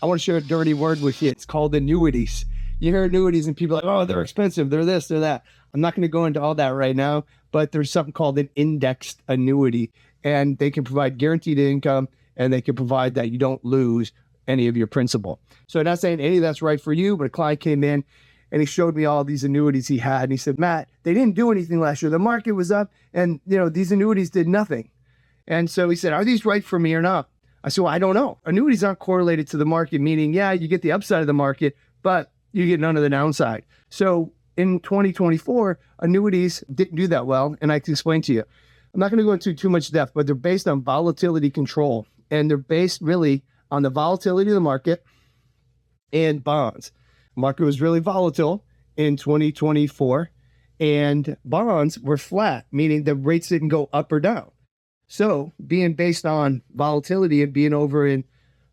I want to share a dirty word with you. It's called annuities. You hear annuities and people are like, oh, they're expensive. They're this, they're that. I'm not going to go into all that right now, but there's something called an indexed annuity, and they can provide guaranteed income, and they can provide that you don't lose any of your principal. So I'm not saying any of that's right for you, but a client came in and he showed me all these annuities he had. And he said, Matt, they didn't do anything last year. The market was up and, these annuities did nothing. And so he said, are these right for me or not? I said, well, I don't know. Annuities aren't correlated to the market, meaning, yeah, you get the upside of the market, but you get none of the downside. So in 2024, annuities didn't do that well. And I can explain to you. I'm not going to go into too much depth, but they're based on volatility control. And they're based really on the volatility of the market and bonds. The market was really volatile in 2024, and bonds were flat, meaning the rates didn't go up or down. So being based on volatility and being over in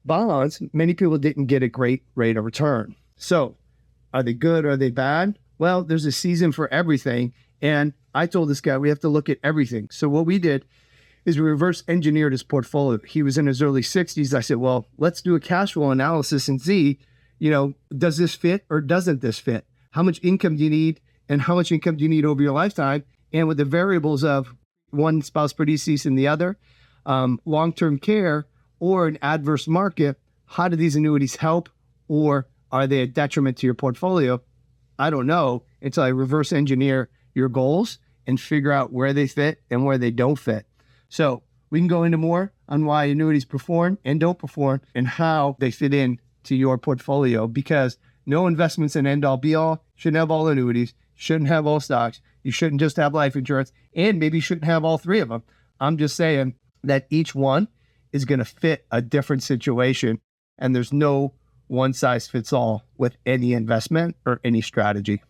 bonds, many people didn't get a great rate of return. So are they good? Are they bad? Well, there's a season for everything. And I told this guy, we have to look at everything. So what we did is we reverse engineered his portfolio. He was in his early 60s. I said, well, let's do a cash flow analysis and see, does this fit or doesn't this fit? How much income do you need and how much income do you need over your lifetime? And with the variables of one spouse produces than the other, long-term care or an adverse market, how do these annuities help or are they a detriment to your portfolio? I don't know until I reverse engineer your goals and figure out where they fit and where they don't fit. So we can go into more on why annuities perform and don't perform and how they fit in to your portfolio, because no investment's an end all be all. Shouldn't have all annuities, shouldn't have all stocks. You shouldn't just have life insurance, and maybe you shouldn't have all three of them. I'm just saying that each one is going to fit a different situation, and there's no one size fits all with any investment or any strategy.